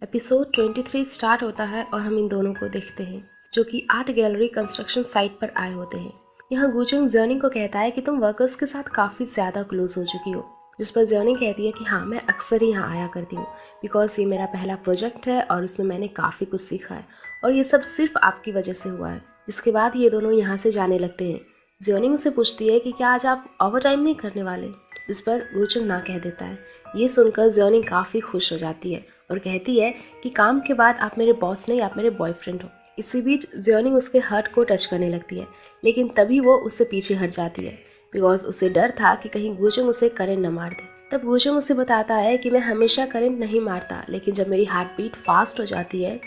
Episode 23 start होता है और हम इन दोनों को देखते हैं जो कि आर्ट गैलरी कंस्ट्रक्शन साइट पर आए होते हैं। यहाँ गुचुंग जियोनिंग को कहता है कि तुम वर्कर्स के साथ काफ़ी ज़्यादा क्लोज हो चुकी हो, जिस पर जियोनिंग कहती है कि हाँ, मैं अक्सर ही यहाँ आया करती हूँ बिकॉज ये मेरा पहला प्रोजेक्ट है और उसमें मैंने काफ़ी कुछ सीखा है और ये सब सिर्फ आपकी वजह से हुआ है। जिसके बाद ये दोनों यहाँ से जाने लगते हैं। जियोनिंग उसे पूछती है कि क्या आज आप ओवर टाइम नहीं करने वाले, जिस पर गुचुंग ना कह देता है। ये सुनकर जियोनिंग काफ़ी खुश हो जाती है और कहती है कि काम के बाद आप मेरे बॉस नहीं, आप मेरे बॉयफ्रेंड हो। इसी बीच जियोनिंग उसके हार्ट को टच करने लगती है, लेकिन तभी वो उससे पीछे हट जाती है बिकॉज उसे डर था कि कहीं गुचुंग उसे करंट न मार दे। तब गुचुंग उसे बताता है कि मैं हमेशा करंट नहीं मारता, लेकिन जब मेरी हार्ट बीट फास्ट हो जाती है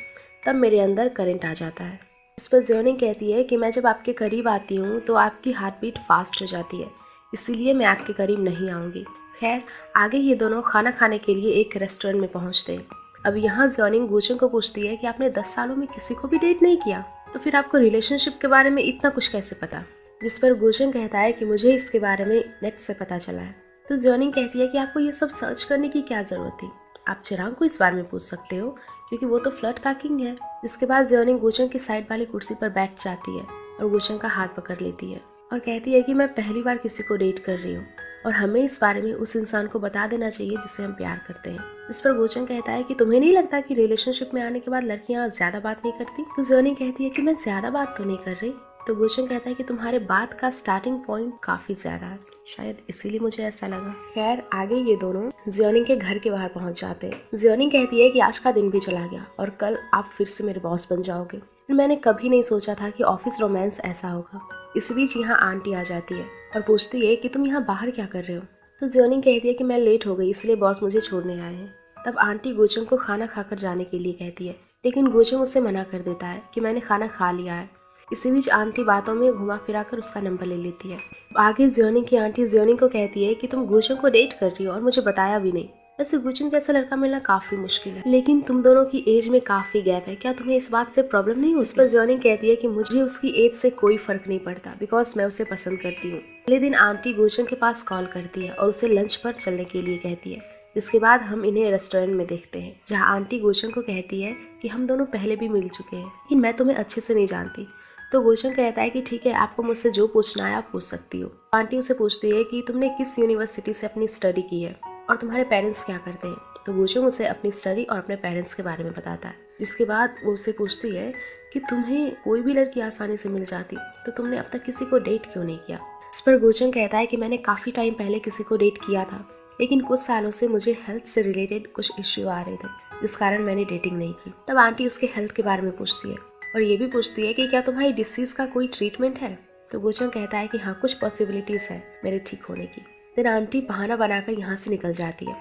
तब मेरे अंदर करंट आ जाता है। इस पर जियोनिंग कहती है कि मैं जब आपके करीब आती हूँ तो आपकी हार्ट बीट फास्ट हो जाती है, इसीलिए मैं आपके करीब नहीं आऊँगी। खैर, आगे ये दोनों खाना खाने के लिए एक रेस्टोरेंट में पहुंचते हैं। अब यहाँ जियोनिंग गुचुंग को पूछती है कि आपने 10 सालों में किसी को भी डेट नहीं किया, तो फिर आपको रिलेशनशिप के बारे में इतना कुछ कैसे पता। जिस पर गुचुंग कहता है कि मुझे इसके बारे में नेट से पता चला है। तो जियोनिंग कहती है कि आपको ये सब सर्च करने की क्या जरूरत थी, आप चिरांग को इस बारे में पूछ सकते हो क्योंकि वो तो फ्लर्ट का किंग है। जिसके बाद जियोनिंग गुचुंग की साइड वाली कुर्सी पर बैठ जाती है और गुचुंग का हाथ पकड़ लेती है और कहती है कि मैं पहली बार किसी को डेट कर रही हूँ और हमें इस बारे में उस इंसान को बता देना चाहिए जिसे हम प्यार करते हैं। इस पर गुचुंग कहता है कि तुम्हें नहीं लगता कि रिलेशनशिप में आने के बाद लड़कियां ज्यादा बात नहीं करती। तो जियोनिंग कहती है कि मैं ज्यादा बात तो नहीं कर रही। तो गुचुंग कहता है कि तुम्हारे बात का स्टार्टिंग पॉइंट काफी ज्यादा है, शायद इसीलिए मुझे ऐसा लगा। खैर, आगे ये दोनों जियोनिंग के घर के बाहर पहुंच जाते हैं। जियोनिंग कहती है कि आज का दिन भी चला गया और कल आप फिर से मेरे बॉस बन जाओगे। मैंने कभी नहीं सोचा था कि ऑफिस रोमांस ऐसा होगा। इस बीच यहाँ आंटी आ जाती है और पूछती है कि तुम यहाँ बाहर क्या कर रहे हो। तो जियोनिंग कहती है कि मैं लेट हो गई इसलिए बॉस मुझे छोड़ने आए हैं। तब आंटी गुचुंग को खाना खाकर जाने के लिए कहती है, लेकिन गुचुंग उससे मना कर देता है कि मैंने खाना खा लिया है। इसी बीच आंटी बातों में घुमा फिरा कर उसका नंबर ले लेती है। आगे जियोनिंग की आंटी जियोनिंग को कहती है कि तुम गुचुंग को डेट कर रही हो और मुझे बताया भी नहीं। वैसे गुचुंग जैसा लड़का मिलना काफी मुश्किल है, लेकिन तुम दोनों की एज में काफी गैप है, क्या तुम्हें इस बात से प्रॉब्लम नहीं होती। इस पर जियोनिंग कहती है कि मुझे उसकी एज से कोई फर्क नहीं पड़ता बिकॉज मैं उसे पसंद करती हूँ। अगले दिन आंटी गुचुंग के पास कॉल करती है और उसे लंच पर चलने के लिए कहती है। जिसके बाद हम इन्हें रेस्टोरेंट में देखते हैं जहाँ आंटी गुचुंग को कहती है कि हम दोनों पहले भी मिल चुके हैं लेकिन मैं तुम्हें अच्छे से नहीं जानती। तो गुचुंग कहता है कि ठीक है, आपको मुझसे जो पूछना है आप पूछ सकती हो। आंटी उसे पूछती है कि तुमने किस यूनिवर्सिटी से अपनी स्टडी की है और तुम्हारे पेरेंट्स क्या करते हैं। तो गुचुंग उसे अपनी स्टडी और अपने पेरेंट्स के बारे में बताता है। जिसके बाद वो उसे पूछती है कि तुम्हें कोई भी लड़की आसानी से मिल जाती तो तुमने अब तक किसी को डेट क्यों नहीं किया। इस पर गुचुंग कहता है कि मैंने काफी टाइम पहले किसी को डेट किया था, लेकिन कुछ सालों से मुझे हेल्थ से रिलेटेड कुछ इश्यू आ रहे थे, जिस कारण मैंने डेटिंग नहीं की। तब आंटी उसके हेल्थ के बारे में पूछती है और ये भी पूछती है कि क्या तुम्हारी डिसीज का कोई ट्रीटमेंट है। तो गुचुंग कहता है कि हाँ, कुछ पॉसिबिलिटीज है मेरे ठीक होने की। देन आंटी बहाना बनाकर यहाँ से निकल जाती है।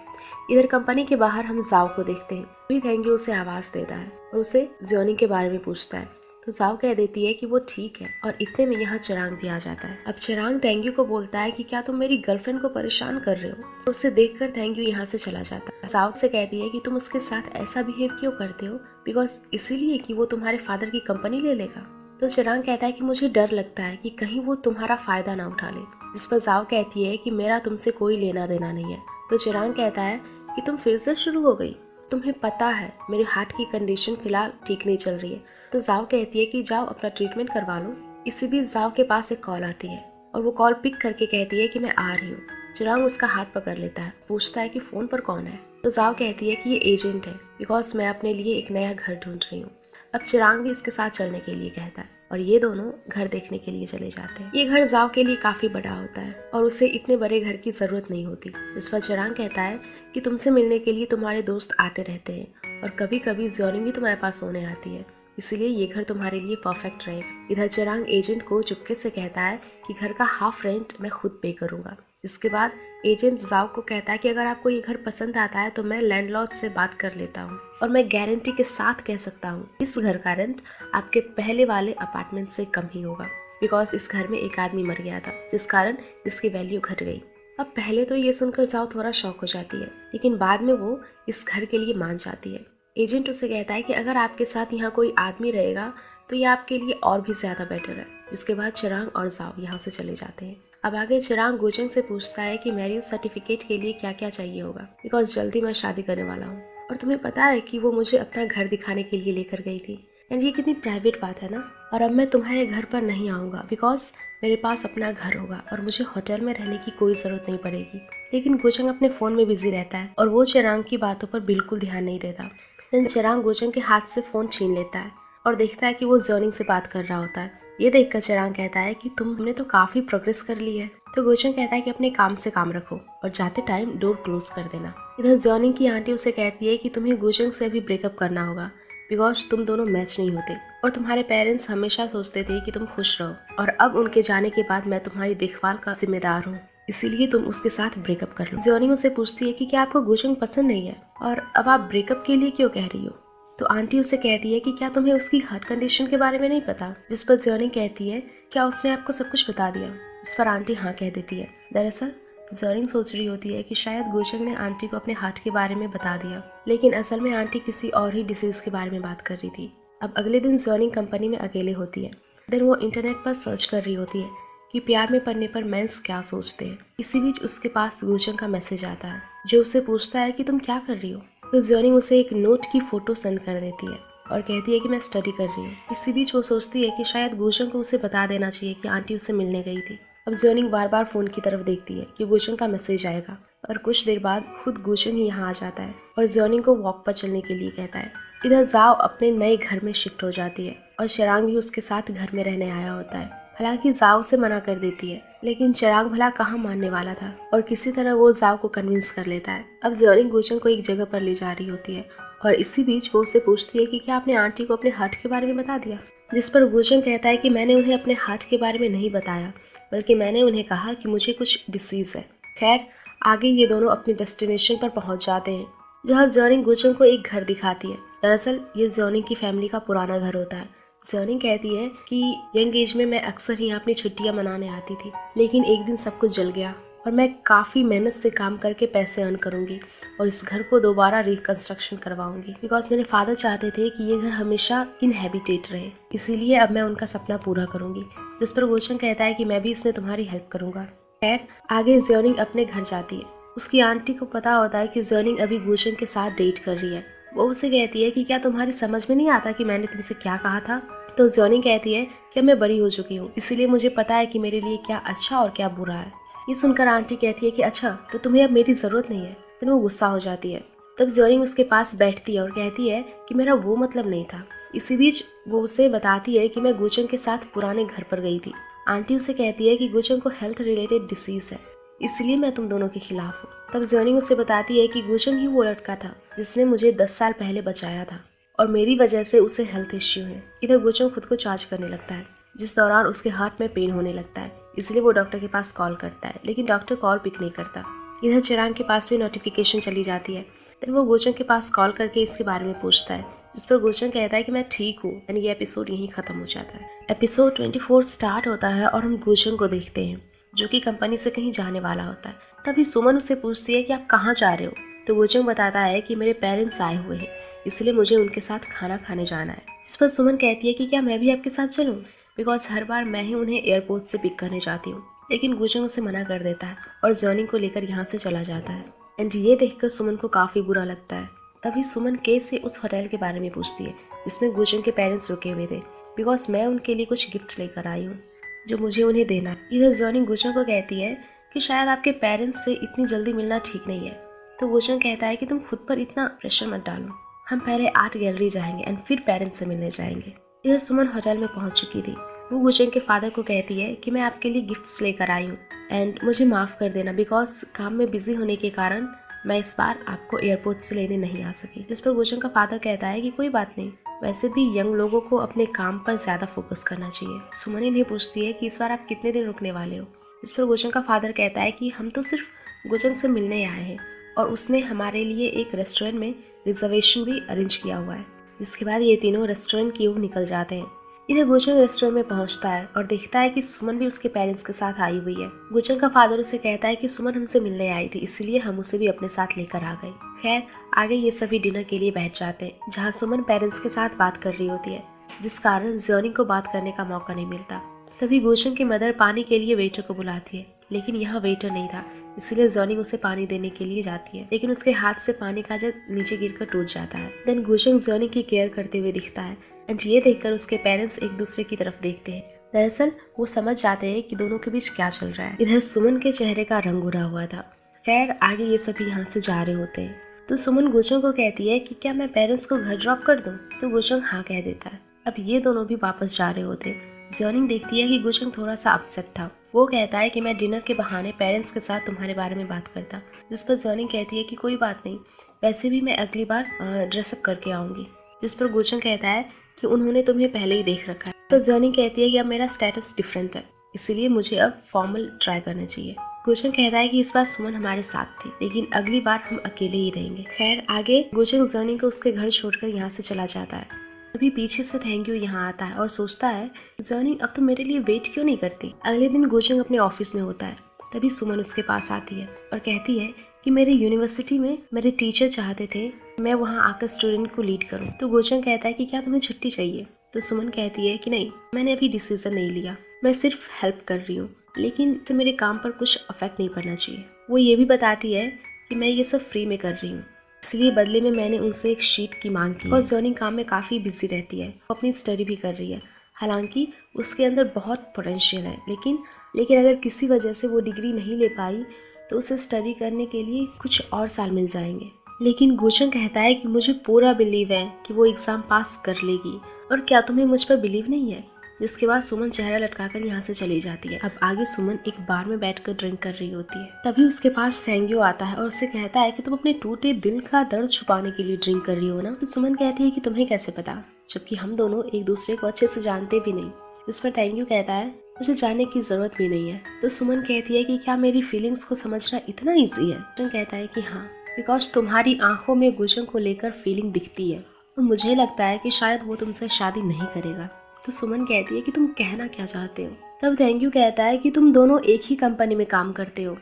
इधर कंपनी के बाहर हम जाओ को देखते हैं। भी थैंक उसे आवाज देता है और उसे जियोनिंग के बारे में पूछता है। तो जाओ कह देती है कि वो ठीक है और इतने में यहाँ चिरांग भी आ जाता है। अब चिरांग थैंक को बोलता है कि क्या तुम मेरी गर्लफ्रेंड को परेशान कर रहे हो, और उसे देखकर थैंक यहाँ से चला जाता है। जाओ से कहती है कि तुम उसके साथ ऐसा बिहेव क्यों करते हो, बिकॉज इसीलिए कि वो तुम्हारे फादर की कंपनी ले लेगा। तो चिरांग कहता है कि मुझे डर लगता है कि कहीं वो तुम्हारा फायदा ना उठा ले। जिस पर जाओ कहती है कि मेरा तुमसे कोई लेना देना नहीं है। तो चिरांग कहता है कि तुम फिर से शुरू हो गई, तुम्हें पता है मेरे हार्ट की कंडीशन फिलहाल ठीक नहीं चल रही है। तो जाओ कहती है कि जाओ अपना ट्रीटमेंट करवा लो। इसी बीच जाओ के पास एक कॉल आती है और वो कॉल पिक करके कहती है कि मैं आ रही हूँ। चिरांग उसका हाथ पकड़ लेता है, पूछता है कि फोन पर कौन है। तो जाओ कहती है कि ये एजेंट है बिकॉज मैं अपने लिए एक नया घर ढूंढ रही हूँ। अब चिरांग भी इसके साथ चलने के लिए कहता है और ये दोनों घर देखने के लिए चले जाते हैं। ये घर जाओ के लिए काफी बड़ा होता है और उसे इतने बड़े घर की जरूरत नहीं होती। जिस पर चिरांग कहता है कि तुमसे मिलने के लिए तुम्हारे दोस्त आते रहते हैं और कभी कभी जियोनिंग भी तुम्हारे पास सोने आती है, इसीलिए ये घर तुम्हारे लिए परफेक्ट रहेगा। इधर चिरांग एजेंट को चुपके से कहता है कि घर का हाफ रेंट मैं खुद पे करूंगा। इसके बाद एजेंट जाओ को कहता है कि अगर आपको ये घर पसंद आता है तो मैं लैंडलॉर्ड से बात कर लेता हूँ और मैं गारंटी के साथ कह सकता हूँ इस घर का रेंट आपके पहले वाले अपार्टमेंट से कम ही होगा, बिकॉज इस घर में एक आदमी मर गया था जिस कारण इसकी वैल्यू घट गई। अब पहले तो ये सुनकर जाओ थोड़ा शॉक हो जाती है, लेकिन बाद में वो इस घर के लिए मान जाती है। एजेंट उसे कहता है कि अगर आपके साथ यहाँ कोई आदमी रहेगा तो ये आपके लिए और भी ज्यादा बेटर है। जिसके बाद चिरांग और जाओ यहाँ से चले जाते हैं। अब आगे चिरांग गुचुंग से पूछता है कि मैरिज सर्टिफिकेट के लिए क्या क्या चाहिए होगा, बिकॉज जल्दी मैं शादी करने वाला हूँ। और तुम्हें पता है कि वो मुझे अपना घर दिखाने के लिए लेकर गई थी। एंड ये कितनी प्राइवेट बात है ना। और अब मैं तुम्हारे घर पर नहीं आऊँगा बिकॉज मेरे पास अपना घर होगा और मुझे होटल में रहने की कोई ज़रूरत नहीं पड़ेगी। लेकिन गोचंग अपने फ़ोन में बिजी रहता है और वो चेरांग की बातों पर बिल्कुल ध्यान नहीं देता। देन चेरांग गोचंग के हाथ से फ़ोन छीन लेता है और देखता है कि वो जर्निंग से बात कर रहा होता है। ये देखकर चेरांग कहता है कि तुमने तो काफ़ी प्रोग्रेस कर ली है। तो गोचंग कहता है कि अपने काम से काम रखो और जाते टाइम डोर क्लोज कर देना। इधर जर्निंग की आंटी उसे कहती है कि तुम्हें गोचंग से अभी ब्रेकअप करना होगा बिकॉज तुम दोनों मैच नहीं होते और तुम्हारे पेरेंट्स हमेशा सोचते थे कि तुम खुश रहो और अब उनके जाने के बाद मैं तुम्हारी देखभाल का जिम्मेदार हूँ, इसीलिए तुम उसके साथ ब्रेकअप कर लो। जॉनी उसे पूछती है कि क्या आपको गोचंग पसंद नहीं है और अब आप ब्रेकअप के लिए क्यों कह रही हो। तो आंटी उसे कहती है कि क्या तुम्हें उसकी हार्ट कंडीशन के बारे में नहीं पता। जिस पर जॉनी कहती है क्या उसने आपको सब कुछ बता दिया। इस पर आंटी हाँ कह देती है। दरअसल जर्निंग सोच रही होती है कि शायद गोचंग ने आंटी को अपने हार्ट के बारे में बता दिया, लेकिन असल में आंटी किसी और ही डिसीज के बारे में बात कर रही थी। अब अगले दिन जर्निंग कंपनी में अकेले होती है। देन वो इंटरनेट पर सर्च कर रही होती है कि प्यार में पड़ने पर मेंस क्या सोचते हैं। इसी बीच उसके पास गोचंग का मैसेज आता है जो उसे पूछता है कि तुम क्या कर रही हो। तो जर्निंग उसे एक नोट की फोटो सेंड कर देती है और कहती है कि मैं स्टडी कर रही हूँ। इसी बीच वो सोचती है कि शायद गोचंग को उसे बता देना चाहिए कि आंटी उससे मिलने गई थी। अब जर्निंग बार बार फोन की तरफ देखती है कि गोचंग का मैसेज आएगा और कुछ देर बाद खुद गोचंग ही यहाँ आ जाता है और जर्निंग को वॉक पर चलने के लिए कहता है। इधर जाओ अपने नए घर में शिफ्ट हो जाती है और चेरांग भी उसके साथ घर में रहने आया होता है। हालांकि जाओ से मना कर देती है, लेकिन चेरांग भला कहाँ मानने वाला था और किसी तरह वो जाओ को कन्विंस कर लेता है। अब जर्निंग गोचंग को एक जगह पर ले जा रही होती है और इसी बीच वो उससे पूछती है कि क्या आपने आंटी को अपने हार्ट के बारे में बता दिया। जिस पर गोचंग कहता है कि मैंने उन्हें अपने हार्ट के बारे में नहीं बताया, बल्कि मैंने उन्हें कहा कि मुझे कुछ डिसीज है। खैर आगे ये दोनों अपने डेस्टिनेशन पर पहुंच जाते हैं जहां जर्निंग गोचंग को एक घर दिखाती है। दरअसल ये जर्निंग की फैमिली का पुराना घर होता है। जर्निंग कहती है कि यंग एज में मैं अक्सर यहाँ अपनी छुट्टियां मनाने आती थी, लेकिन एक दिन सब कुछ जल गया और मैं काफ़ी मेहनत से काम करके पैसे अर्न करूंगी और इस घर को दोबारा रिकंस्ट्रक्शन करवाऊंगी बिकॉज मेरे फादर चाहते थे कि ये घर हमेशा इनहेबिटेट रहे, इसीलिए अब मैं उनका सपना पूरा करूंगी। जिस पर गोचंग कहता है कि मैं भी इसमें तुम्हारी हेल्प करूंगा। खैर आगे जर्निंग अपने घर जाती है। उसकी आंटी को पता होता है कि जर्निंग अभी गोचंग के साथ डेट कर रही है। वो उसे कहती है कि क्या तुम्हारी समझ में नहीं आता कि मैंने तुमसे क्या कहा था। तो जर्निंग कहती है कि मैं बड़ी हो चुकी हूँ, इसीलिए मुझे पता है कि मेरे लिए क्या अच्छा और क्या बुरा है। ये सुनकर आंटी कहती है कि अच्छा तो तुम्हें अब मेरी जरूरत नहीं है। तो वो गुस्सा हो जाती है। तब जर्निंग उसके पास बैठती है और कहती है कि मेरा वो मतलब नहीं था। इसी बीच वो उसे बताती है कि मैं गोचंग के साथ पुराने घर पर गई थी। आंटी उसे कहती है कि गोचंग को हेल्थ रिलेटेड डिसीज है, इसलिए मैं तुम दोनों के खिलाफ हूँ। तब जर्निंग उसे बताती है कि गोचंग ही वो लड़का था जिसने मुझे 10 साल पहले बचाया था और मेरी वजह से उसे हेल्थ इश्यू है। इधर गोचंग खुद को चार्ज करने लगता है, जिस दौरान उसके हार्ट में पेन होने लगता है, इसलिए वो डॉक्टर के पास कॉल करता है, लेकिन डॉक्टर कॉल पिक नहीं करता। इधर चेरांग के पास भी नोटिफिकेशन चली जाती है। फिर वो गोचंग के पास कॉल करके इसके बारे में पूछता है, जिस पर गोचंग कहता है कि मैं ठीक हूँ। यानी ये एपिसोड यहीं खत्म हो जाता है। एपिसोड 24 स्टार्ट होता है और हम गोचंग को देखते हैं जो कि कंपनी से कहीं जाने वाला होता है। तभी सुमन उससे पूछती है कि आप कहाँ जा रहे हो। तो गोचंग बताता है कि मेरे पेरेंट्स आए हुए हैं, इसलिए मुझे उनके साथ खाना खाने जाना है। जिस पर सुमन कहती है कि क्या मैं भी आपके साथ चलूं, बिकॉज हर बार मैं ही उन्हें एयरपोर्ट से पिक करने जाती हूँ। लेकिन गोचंग उसे मना कर देता है और जर्निंग को लेकर यहाँ से चला जाता है। एंड ये देखकर सुमन को काफ़ी बुरा लगता है। तभी सुमन के से उस होटल के बारे में पूछती है जिसमें गोचंग के पेरेंट्स रुके हुए थे, बिकॉज मैं उनके लिए कुछ गिफ्ट लेकर आई हूँ जो मुझे उन्हें देना। इधर जर्निंग गोचंग को कहती है कि शायद आपके पेरेंट्स से इतनी जल्दी मिलना ठीक नहीं है। तो गोचंग कहता है कि तुम खुद पर इतना प्रेशर मत डालो, हम पहले आर्ट गैलरी जाएंगे एंड फिर पेरेंट्स से मिलने जाएंगे। इधर सुमन होटल में पहुंच चुकी थी। वो गोचंग के फादर को कहती है कि मैं आपके लिए गिफ्ट्स लेकर आई हूँ एंड मुझे माफ़ कर देना बिकॉज काम में बिजी होने के कारण मैं इस बार आपको एयरपोर्ट से लेने नहीं आ सकी। जिस पर गोचंग का फादर कहता है कि कोई बात नहीं, वैसे भी यंग लोगों को अपने काम पर ज़्यादा फोकस करना चाहिए। सुमन इन्हें पूछती है कि इस बार आप कितने दिन रुकने वाले हो। जिस पर गोचंग का फादर कहता है कि हम तो सिर्फ गोचंग से मिलने आए हैं और उसने हमारे लिए एक रेस्टोरेंट में रिजर्वेशन भी अरेंज किया हुआ है। जिसके बाद ये तीनों रेस्टोरेंट की ओर निकल जाते हैं। इधर गोचंग रेस्टोरेंट में पहुंचता है और देखता है कि सुमन भी उसके पेरेंट्स के साथ आई हुई है। गोचंग का फादर उसे कहता है कि सुमन हमसे मिलने आई थी, इसलिए हम उसे भी अपने साथ लेकर आ गए। खैर आगे ये सभी डिनर के लिए बैठ जाते हैं जहाँ सुमन पेरेंट्स के साथ बात कर रही होती है, जिस कारण जर्निंग को बात करने का मौका नहीं मिलता। तभी गोचंग की मदर पानी के लिए वेटर को बुलाती है, लेकिन यहाँ वेटर नहीं था, इसीलिए जॉनी उसे पानी देने के लिए जाती है, लेकिन उसके हाथ से पानी का जग नीचे गिरकर टूट जाता है। देन गुशंग जॉनी की केयर करते हुए दिखता है एंड ये देखकर उसके पेरेंट्स एक दूसरे की तरफ देखते हैं। दरअसल वो समझ जाते हैं कि दोनों के बीच क्या चल रहा है। इधर सुमन के चेहरे का रंग उड़ा हुआ था। खैर आगे ये सभी यहाँ से जा रहे होते हैं तो सुमन गुशंग को कहती है कि क्या मैं पेरेंट्स को घर ड्रॉप कर दूं? तो गुशंग हाँ कह देता है। अब ये दोनों भी वापस जा रहे होते हैं। ज्योनिंग देखती है कि गुशंग थोड़ा सा अपसेट था। वो कहता है कि मैं डिनर के बहाने पेरेंट्स के साथ तुम्हारे बारे में बात करता, जिस पर ज्योनिंग कहती है कि कोई बात नहीं, वैसे भी मैं अगली बार ड्रेसअप करके आऊंगी। जिस पर गुशंग कहता है कि उन्होंने तुम्हें पहले ही देख रखा है। तो ज्योनिंग कहती है कि अब मेरा स्टेटस डिफरेंट है, इसीलिए मुझे अब फॉर्मल ट्राई करना चाहिए। गुशंग कहता है कि इस बार सुमन हमारे साथ थी, लेकिन अगली बार हम अकेले ही रहेंगे। खैर आगे गुशंग ज्योनिंग को उसके घर छोड़कर यहाँ से चला जाता है। तभी पीछे से थैंक-यू यहाँ आता है और सोचता है ज्योनिंग अब तो मेरे लिए वेट क्यों नहीं करती। अगले दिन गुशंग अपने ऑफिस में होता है। तभी सुमन उसके पास आती है और कहती है कि मेरे यूनिवर्सिटी में मेरे टीचर चाहते थे मैं वहाँ आकर स्टूडेंट को लीड करूँ। तो गुशंग कहता है कि क्या तुम्हें छुट्टी चाहिए? तो सुमन कहती है कि नहीं, मैंने अभी डिसीजन नहीं लिया, मैं सिर्फ हेल्प कर रही हूँ, लेकिन इससे मेरे काम पर कुछ अफेक्ट नहीं पड़ना चाहिए। वो ये भी बताती है कि मैं ये सब फ्री में कर रही हूँ, इसलिए बदले में मैंने उनसे एक शीट की मांग की। और ज्योनिंग काम में काफ़ी बिजी रहती है, वो अपनी स्टडी भी कर रही है। हालांकि उसके अंदर बहुत पोटेंशियल है, लेकिन अगर किसी वजह से वो डिग्री नहीं ले पाई तो उसे स्टडी करने के लिए कुछ और साल मिल जाएंगे। लेकिन गुशंग कहता है कि मुझे पूरा बिलीव है कि वो एग्ज़ाम पास कर लेगी, और क्या तुम्हें मुझ पर बिलीव नहीं है? जिसके बाद सुमन चेहरा लटकाकर यहाँ से चली जाती है। अब आगे सुमन एक बार में बैठकर ड्रिंक कर रही होती है। तभी उसके पास थैंक-यू आता है और उसे कहता है कि तुम अपने टूटे दिल का दर्द छुपाने के लिए ड्रिंक कर रही हो ना। तो सुमन कहती है कि तुम्हें कैसे पता, जबकि हम दोनों एक दूसरे को अच्छे से जानते भी नहीं। इस पर थैंक-यू कहता है मुझे जानने की जरूरत भी नहीं है। तो सुमन कहती है कि क्या मेरी फीलिंग्स को समझना इतना ईजी है? गुशंग कहता है कि हाँ, बिकॉज तुम्हारी आंखों में गुशंग को लेकर फीलिंग दिखती है और मुझे लगता है कि शायद वो तुमसे शादी नहीं करेगा। तो सुमन कहती है कि तुम कहना क्या चाहते हो? तब थैंक-यू कहता है कि तुम दोनों एक ही कंपनी में काम करते हो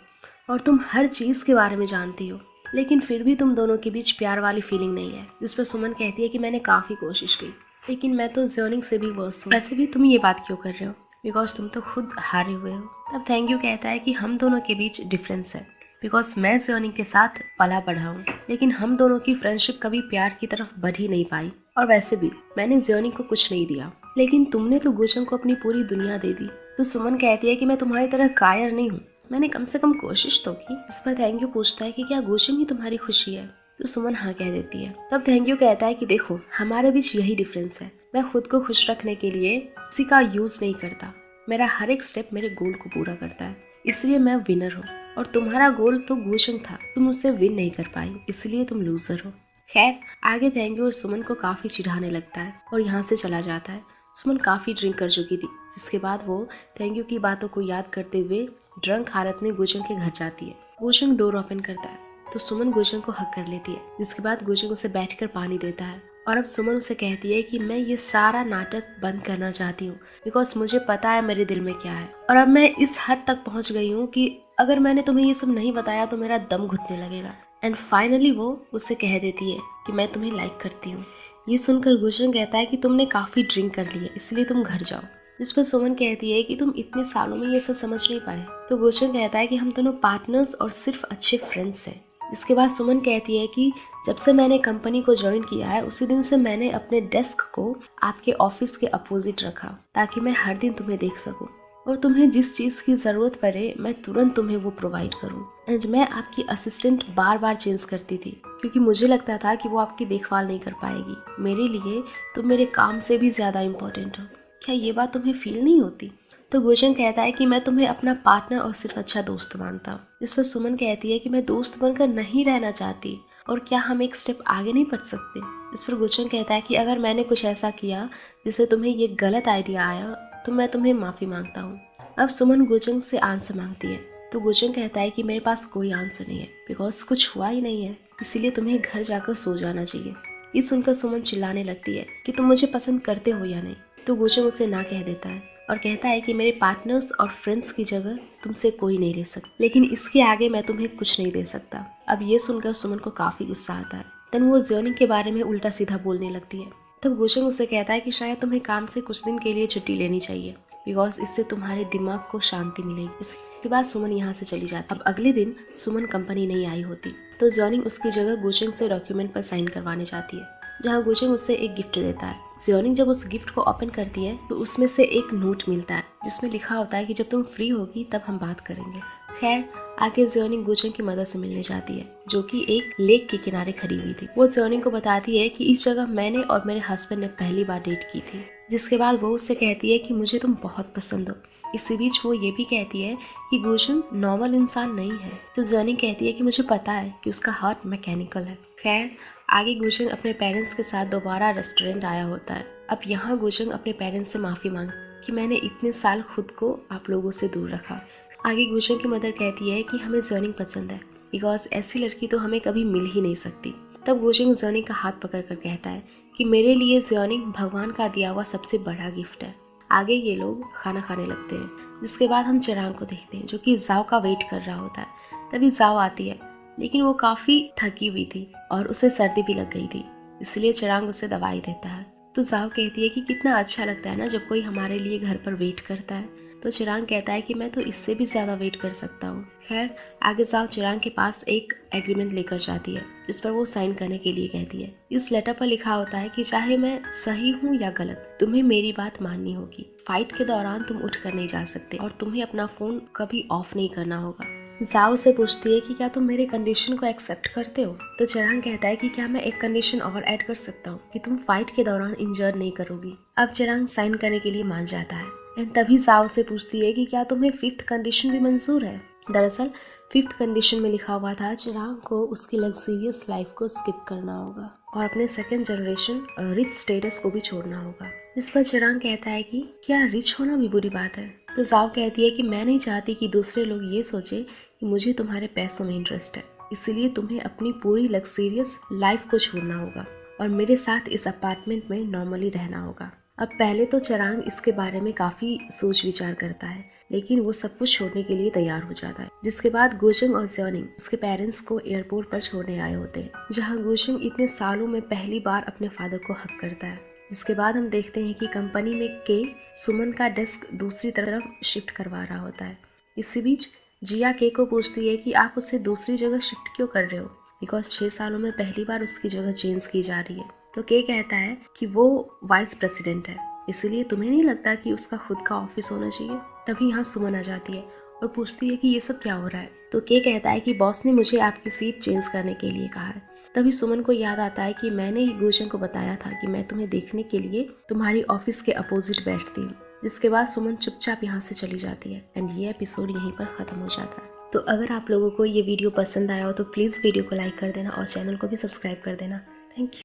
और तुम हर चीज़ के बारे में जानती हो, लेकिन फिर भी तुम दोनों के बीच प्यार वाली फीलिंग नहीं है। जिस पर सुमन कहती है कि मैंने काफ़ी कोशिश की, लेकिन मैं तो ज्योनिंग से भी वर्स हूँ। वैसे भी तुम ये बात क्यों कर रहे हो, बिकॉज तुम तो खुद हारे हुए हो। तब थैंक-यू कहता है कि हम दोनों के बीच डिफरेंस है, बिकॉज मैं ज्योनिंग के साथ पला बढ़ा हूँ, लेकिन हम दोनों की फ्रेंडशिप कभी प्यार की तरफ बढ़ ही नहीं पाई। और वैसे भी मैंने ज्योनिंग को कुछ नहीं दिया, लेकिन तुमने तो गुशंग को अपनी पूरी दुनिया दे दी। तो सुमन कहती है कि मैं तुम्हारी तरह कायर नहीं हूँ, मैंने कम से कम कोशिश तो की। इस पर थैंक-यू पूछता है कि क्या गुशंग ही तुम्हारी खुशी है? तो सुमन हाँ कह देती है। तब थैंक-यू कहता है कि देखो हमारे बीच यही डिफरेंस है, मैं खुद को खुश रखने के लिए किसी का यूज नहीं करता, मेरा हर एक स्टेप मेरे गोल को पूरा करता है, इसलिए मैं विनर हूँ। और तुम्हारा गोल तो गुशंग था, तुम उससे विन नहीं कर पाई, इसलिए तुम लूजर हो। खैर आगे थैंक-यू और सुमन को काफी चिढ़ाने लगता है और यहाँ से चला जाता है। सुमन काफी ड्रिंक कर चुकी थी, जिसके बाद वो थैंक-यू की बातों को याद करते हुए ड्रंक हालत में गुशंग के घर जाती है। गुशंग डोर ओपन करता है तो सुमन गुशंग को हक कर लेती है, जिसके बाद गुशंग उसे बैठकर पानी देता है। और अब सुमन उसे कहती है कि मैं ये सारा नाटक बंद करना चाहती हूँ, बिकॉज मुझे पता है मेरे दिल में क्या है, और अब मैं इस हद तक पहुँच गई हूँ कि अगर मैंने तुम्हें ये सब नहीं बताया तो मेरा दम घुटने लगेगा। एंड फाइनली वो उससे कह देती है कि मैं तुम्हें लाइक करती हूँ। ये सुनकर गुशंग कहता है कि तुमने काफ़ी ड्रिंक कर ली है, इसलिए तुम घर जाओ। जिस पर सुमन कहती है कि तुम इतने सालों में ये सब समझ नहीं पाए। तो गुशंग कहता है कि हम दोनों पार्टनर्स और सिर्फ अच्छे फ्रेंड्स हैं। इसके बाद सुमन कहती है कि जब से मैंने कंपनी को ज्वाइन किया है उसी दिन से मैंने अपने डेस्क को आपके ऑफिस के अपोजिट रखा, ताकि मैं हर दिन तुम्हें देख सकूं और तुम्हें जिस चीज़ की ज़रूरत पड़े मैं तुरंत तुम्हें वो प्रोवाइड करूं। एंड मैं आपकी असिस्टेंट बार बार चेंज करती थी, क्योंकि मुझे लगता था कि वो आपकी देखभाल नहीं कर पाएगी। मेरे लिए तुम मेरे काम से भी ज़्यादा इम्पोर्टेंट हो। क्या ये बात तुम्हें फील नहीं होती? तो गुशंग कहता है कि मैं तुम्हें अपना पार्टनर और सिर्फ अच्छा दोस्त मानता हूँ। इस पर सुमन कहती है कि मैं दोस्त बनकर नहीं रहना चाहती, और क्या हम एक स्टेप आगे नहीं बढ़ सकते? इस पर गुशंग कहता है कि अगर मैंने कुछ ऐसा किया जिससे तुम्हें ये गलत आइडिया आया तो मैं तुम्हें माफ़ी मांगता हूँ। अब सुमन गुशंग से आंसर मांगती है, तो गुशंग कहता है कि मेरे पास कोई आंसर नहीं है, बिकॉज कुछ हुआ ही नहीं है, इसीलिए तुम्हें घर जाकर सो जाना चाहिए। ये सुनकर सुमन चिल्लाने लगती है कि तुम मुझे पसंद करते हो या नहीं। तो गुशंग उसे ना कह देता है और कहता है कि मेरे पार्टनर्स और फ्रेंड्स की जगह तुमसे कोई नहीं ले सकता, लेकिन इसके आगे मैं तुम्हें कुछ नहीं दे सकता। अब ये सुनकर सुमन को काफ़ी गुस्सा आता है। तब वो ज्योनिंग के बारे में उल्टा सीधा बोलने लगती है। तब गुशंग उसे कहता है कि शायद तुम्हें काम से कुछ दिन के लिए छुट्टी लेनी चाहिए, बिकॉज इससे तुम्हारे दिमाग को शांति मिलेगी। उसके बाद सुमन यहाँ से चली जाती। अब अगले दिन सुमन कंपनी नहीं आई होती तो ज्योनिंग उसकी जगह गुचेंग से डॉक्यूमेंट पर साइन करवाने जाती है, जहाँ गुचेंग उससे एक गिफ्ट देता है। ज्योनिंग जब उस गिफ्ट को ओपन करती है तो उसमें से एक नोट मिलता है जिसमें लिखा होता है कि जब तुम फ्री होगी तब हम बात करेंगे। खैर आगे ज्योनिंग गुचेंग की मदर से मिलने जाती है जो कि एक लेक के किनारे खड़ी हुई थी। वो ज्योनिंग को बताती है कि इस जगह मैंने और मेरे हस्बैंड ने पहली बार डेट की थी, जिसके बाद वो उससे कहती है कि मुझे तुम बहुत पसंद हो। इसी बीच वो ये भी कहती है कि गुचेंग नॉर्मल इंसान नहीं है, तो ज्योनिंग कहती है कि मुझे पता है कि उसका हार्ट मैकेनिकल है। खैर आगे गुचेंग अपने पेरेंट्स के साथ दोबारा रेस्टोरेंट आया होता है। अब यहाँ गुचेंग अपने पेरेंट्स से माफी मांग कि मैंने इतने साल खुद को आप लोगों से दूर रखा। आगे गुचेंग की मदर कहती है कि हमें ज्योनिंग पसंद है बिकॉज ऐसी लड़की तो हमें कभी मिल ही नहीं सकती। तब गुचेंग ज्योनिंग का हाथ पकड़ कर कहता है कि मेरे लिए ज्योनिंग भगवान का दिया हुआ सबसे बड़ा गिफ्ट है। आगे ये लोग खाना खाने लगते हैं, जिसके बाद हम चिरांग को देखते हैं जो कि जाओ का वेट कर रहा होता है। तभी जाओ आती है लेकिन वो काफी थकी हुई थी और उसे सर्दी भी लग गई थी, इसलिए चिरांग उसे दवाई देता है। तो जाओ कहती है कि कितना अच्छा लगता है ना जब कोई हमारे लिए घर पर वेट करता है। तो चिरांग कहता है कि मैं तो इससे भी ज्यादा वेट कर सकता हूँ। खैर आगे जाओ चिरांग के पास एक एग्रीमेंट लेकर जाती है जिस पर वो साइन करने के लिए कहती है। इस लेटर पर लिखा होता है कि चाहे मैं सही हूँ या गलत, तुम्हें मेरी बात माननी होगी। फाइट के दौरान तुम उठ कर नहीं जा सकते और तुम्हें अपना फोन कभी ऑफ नहीं करना होगा। जाओ से पूछती है कि क्या तुम मेरे कंडीशन को एक्सेप्ट करते हो। तो चिरांग कहता है कि क्या मैं एक कंडीशन और ऐड कर सकता हूँ कि तुम फाइट के दौरान इंजर्ड नहीं करोगी। अब चिरांग साइन करने के लिए मान जाता है एंड तभी जाओ से पूछती है कि क्या तुम्हें 5th कंडीशन भी मंजूर है। दरअसल 5th कंडीशन में लिखा हुआ था चिरांग को उसकी लग्जरियस लाइफ को स्किप करना होगा और अपने सेकंड जनरेशन रिच स्टेटस को भी छोड़ना होगा। इस पर चिरांग कहता है कि क्या रिच होना भी बुरी बात है। तो जाओ कहती है कि मैं नहीं चाहती कि दूसरे लोग ये सोचे कि मुझे तुम्हारे पैसों में इंटरेस्ट है, इसलिए तुम्हें अपनी पूरी लग्जरियस लाइफ को छोड़ना होगा और मेरे साथ इस अपार्टमेंट में नॉर्मली रहना होगा। अब पहले तो चिरांग इसके बारे में काफी सोच विचार करता है लेकिन वो सब कुछ छोड़ने के लिए तैयार हो जाता है। जिसके बाद गुचेंग और ज्योनिंग उसके पेरेंट्स को एयरपोर्ट पर छोड़ने आए होते हैं, जहाँ गुचेंग इतने सालों में पहली बार अपने फादर को हक करता है। जिसके बाद हम देखते हैं कि कंपनी में के सुमन का डेस्क दूसरी तरफ शिफ्ट करवा रहा होता है। इसी बीच जिया के को पूछती है कि आप उसे दूसरी जगह शिफ्ट क्यों कर रहे हो, बिकॉज 6 सालों में पहली बार उसकी जगह चेंज की जा रही है। तो के कहता है कि वो वाइस प्रेसिडेंट है, इसलिए तुम्हें नहीं लगता कि उसका खुद का ऑफिस होना चाहिए। तभी यहाँ सुमन आ जाती है और पूछती है कि ये सब क्या हो रहा है। तो के कहता है कि बॉस ने मुझे आपकी सीट चेंज करने के लिए कहा है। तभी सुमन को याद आता है कि मैंने ही गुचेंग को बताया था कि मैं तुम्हें देखने के लिए तुम्हारी ऑफिस के अपोजिट बैठती हूँ। जिसके बाद सुमन चुपचाप यहाँ से चली जाती है एंड ये एपिसोड यहीं पर खत्म हो जाता है। तो अगर आप लोगों को ये वीडियो पसंद आया हो तो प्लीज़ वीडियो को लाइक कर देना और चैनल को भी सब्सक्राइब कर देना। Thank you.